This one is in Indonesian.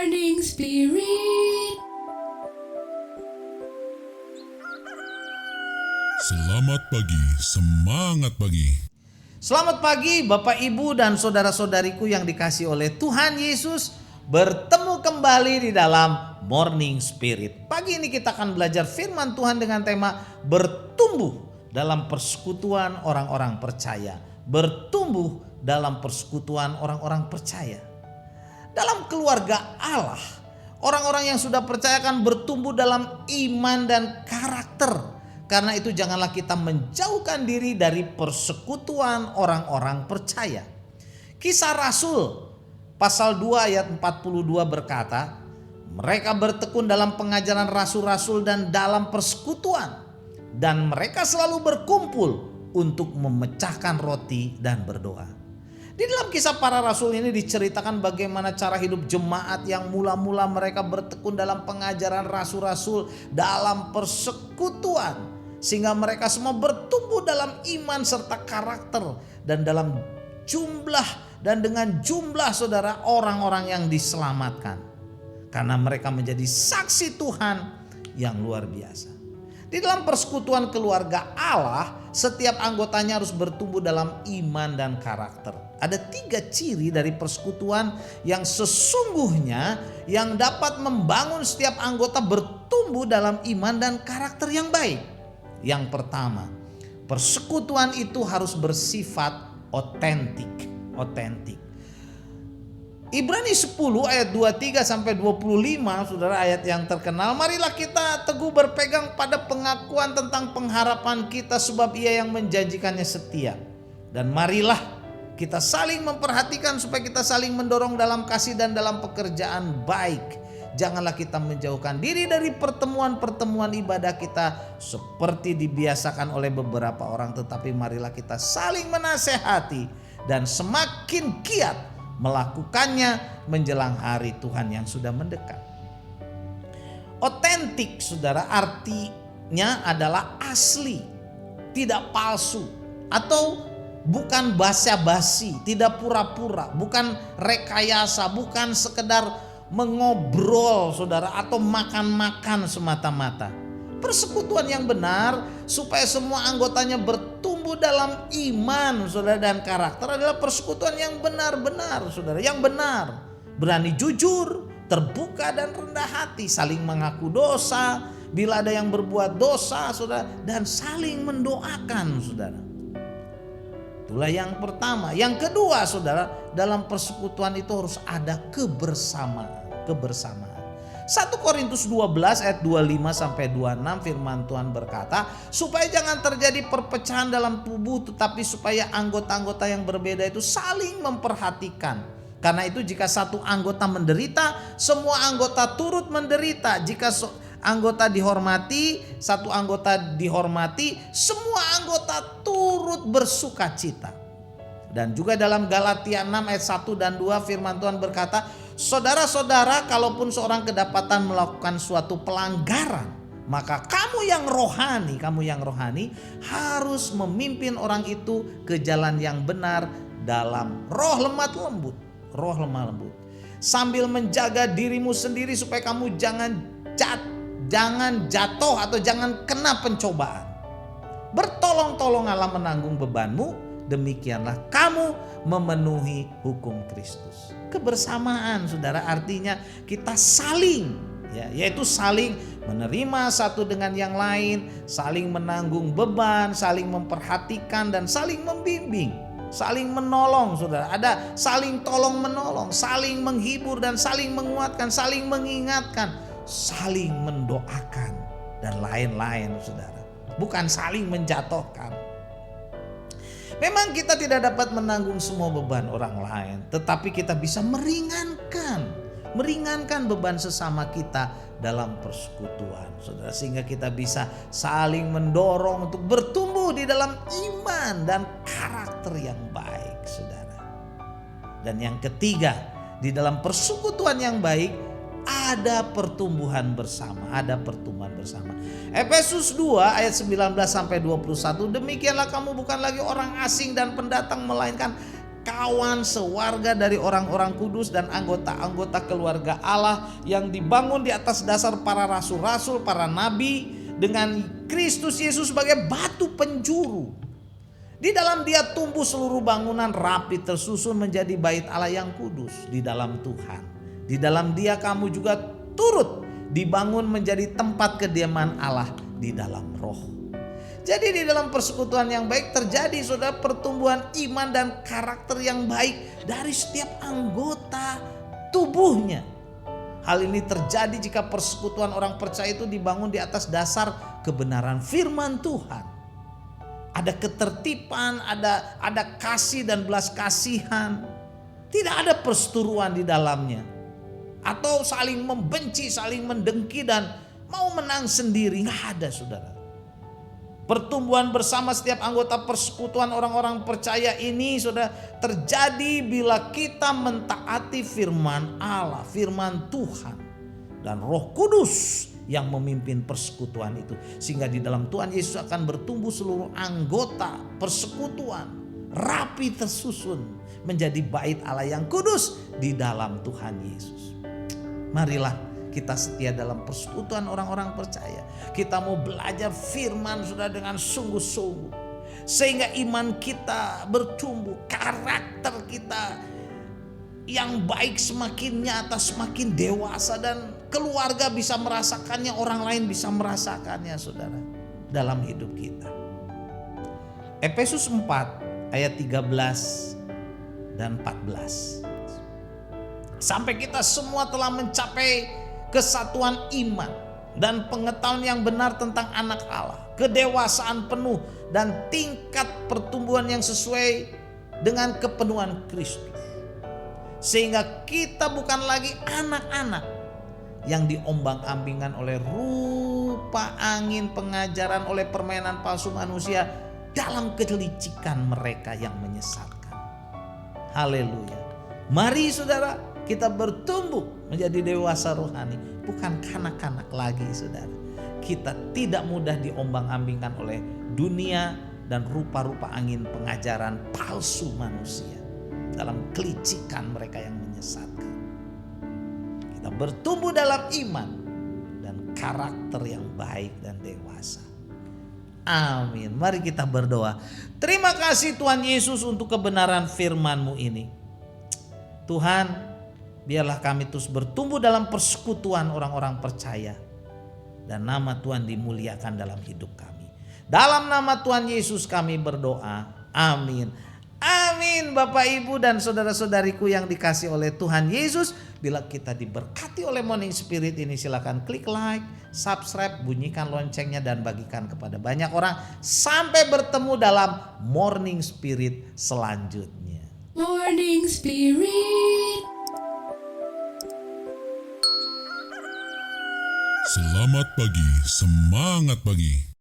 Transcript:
Morning Spirit. Selamat pagi, semangat pagi. Selamat pagi Bapak Ibu dan saudara-saudariku yang dikasihi oleh Tuhan Yesus. Bertemu kembali di dalam Morning Spirit. Pagi ini kita akan belajar firman Tuhan dengan tema bertumbuh dalam persekutuan orang-orang percaya. Bertumbuh dalam persekutuan orang-orang percaya. Dalam keluarga Allah, orang-orang yang sudah percaya akan bertumbuh dalam iman dan karakter. Karena itu janganlah kita menjauhkan diri dari persekutuan orang-orang percaya. Kisah Rasul pasal 2 ayat 42 berkata, mereka bertekun dalam pengajaran rasul-rasul dan dalam persekutuan. Dan mereka selalu berkumpul untuk memecahkan roti dan berdoa. Di dalam kisah para rasul ini diceritakan bagaimana cara hidup jemaat yang mula-mula mereka bertekun dalam pengajaran rasul-rasul dalam persekutuan. Sehingga mereka semua bertumbuh dalam iman serta karakter dan dalam jumlah dan dengan jumlah saudara orang-orang yang diselamatkan. Karena mereka menjadi saksi Tuhan yang luar biasa. Di dalam persekutuan keluarga Allah, setiap anggotanya harus bertumbuh dalam iman dan karakter. Ada 3 ciri dari persekutuan yang sesungguhnya yang dapat membangun setiap anggota bertumbuh dalam iman dan karakter yang baik. Yang pertama, persekutuan itu harus bersifat otentik. Ibrani 10 ayat 23 sampai 25, saudara, ayat yang terkenal. Marilah kita teguh berpegang pada pengakuan tentang pengharapan kita, sebab Ia yang menjanjikannya setia. Dan marilah kita saling memperhatikan supaya kita saling mendorong dalam kasih dan dalam pekerjaan baik. Janganlah kita menjauhkan diri dari pertemuan-pertemuan ibadah kita seperti dibiasakan oleh beberapa orang, tetapi marilah kita saling menasehati dan semakin giat melakukannya menjelang hari Tuhan yang sudah mendekat. Otentik, saudara, artinya adalah asli, tidak palsu, atau bukan basa-basi, tidak pura-pura, bukan rekayasa, bukan sekedar mengobrol, saudara, atau makan-makan semata-mata. Persekutuan yang benar supaya semua anggotanya bertumbuh dalam iman, saudara, dan karakter adalah persekutuan yang benar-benar, saudara, yang benar. Berani jujur, terbuka dan rendah hati, saling mengaku dosa bila ada yang berbuat dosa, saudara, dan saling mendoakan, saudara. Itulah yang pertama. Yang kedua, saudara, dalam persekutuan itu harus ada kebersamaan. 1 Korintus 12 ayat 25 sampai 26 firman Tuhan berkata, supaya jangan terjadi perpecahan dalam tubuh, tetapi supaya anggota-anggota yang berbeda itu saling memperhatikan. Karena itu jika satu anggota menderita, semua anggota turut menderita. Jika anggota dihormati, satu anggota dihormati, semua anggota turut bersukacita. Dan juga dalam Galatia 6 ayat 1 dan 2 firman Tuhan berkata, saudara-saudara, kalaupun seorang kedapatan melakukan suatu pelanggaran, maka kamu yang rohani harus memimpin orang itu ke jalan yang benar dalam roh lemah lembut. Sambil menjaga dirimu sendiri supaya kamu jangan jatuh atau jangan kena pencobaan. Bertolong-tolonganlah menanggung bebanmu, demikianlah kamu memenuhi hukum Kristus. Kebersamaan, saudara, artinya kita saling, yaitu saling menerima satu dengan yang lain, saling menanggung beban, saling memperhatikan dan saling membimbing, saling menolong, saudara. Ada saling tolong menolong, saling menghibur dan saling menguatkan, saling mengingatkan, saling mendoakan dan lain-lain, saudara. Bukan saling menjatuhkan. Memang kita tidak dapat menanggung semua beban orang lain, tetapi kita bisa meringankan beban sesama kita dalam persekutuan, saudara, sehingga kita bisa saling mendorong untuk bertumbuh di dalam iman dan karakter yang baik, saudara. Dan yang ketiga, di dalam persekutuan yang baik ada pertumbuhan bersama. Efesus 2 ayat 19 sampai 21, demikianlah kamu bukan lagi orang asing dan pendatang, melainkan kawan sewarga dari orang-orang kudus dan anggota-anggota keluarga Allah yang dibangun di atas dasar para rasul-rasul, para nabi, dengan Kristus Yesus sebagai batu penjuru. Di dalam Dia tumbuh seluruh bangunan rapi tersusun menjadi bait Allah yang kudus di dalam Tuhan. Di dalam Dia kamu juga turut dibangun menjadi tempat kediaman Allah di dalam Roh. Jadi di dalam persekutuan yang baik terjadi saudara pertumbuhan iman dan karakter yang baik dari setiap anggota tubuhnya. Hal ini terjadi jika persekutuan orang percaya itu dibangun di atas dasar kebenaran firman Tuhan. Ada ketertiban, ada kasih dan belas kasihan. Tidak ada perseteruan di dalamnya. Atau saling membenci, saling mendengki dan mau menang sendiri. Nggak ada saudara. Pertumbuhan bersama setiap anggota persekutuan orang-orang percaya ini sudah terjadi bila kita mentaati firman Allah, firman Tuhan. Dan Roh Kudus yang memimpin persekutuan itu. Sehingga di dalam Tuhan Yesus akan bertumbuh seluruh anggota persekutuan. Rapi tersusun menjadi bait Allah yang kudus di dalam Tuhan Yesus. Marilah kita setia dalam persekutuan orang-orang percaya. Kita mau belajar firman sudah dengan sungguh-sungguh. Sehingga iman kita bertumbuh. Karakter kita yang baik semakin nyata, semakin dewasa. Dan keluarga bisa merasakannya, orang lain bisa merasakannya saudara. Dalam hidup kita. Efesus 4 ayat 13 dan 14. Sampai kita semua telah mencapai kesatuan iman dan pengetahuan yang benar tentang anak Allah, kedewasaan penuh dan tingkat pertumbuhan yang sesuai dengan kepenuhan Kristus. Sehingga kita bukan lagi anak-anak yang diombang-ambingkan oleh rupa angin pengajaran, oleh permainan palsu manusia dalam kelicikan mereka yang menyesatkan. Haleluya. Mari saudara, kita bertumbuh menjadi dewasa rohani, bukan kanak-kanak lagi saudara. Kita tidak mudah diombang-ambingkan oleh dunia dan rupa-rupa angin pengajaran palsu manusia dalam kelicikan mereka yang menyesatkan. Kita bertumbuh dalam iman dan karakter yang baik dan dewasa. Amin. Mari kita berdoa. Terima kasih Tuhan Yesus untuk kebenaran firman-Mu ini. Tuhan, biarlah kami terus bertumbuh dalam persekutuan orang-orang percaya. Dan nama Tuhan dimuliakan dalam hidup kami. Dalam nama Tuhan Yesus kami berdoa. Amin. Amin. Bapak, Ibu dan saudara-saudariku yang dikasih oleh Tuhan Yesus. Bila kita diberkati oleh Morning Spirit ini, silakan klik like, subscribe, bunyikan loncengnya dan bagikan kepada banyak orang. Sampai bertemu dalam Morning Spirit selanjutnya. Morning Spirit. Selamat pagi, semangat pagi.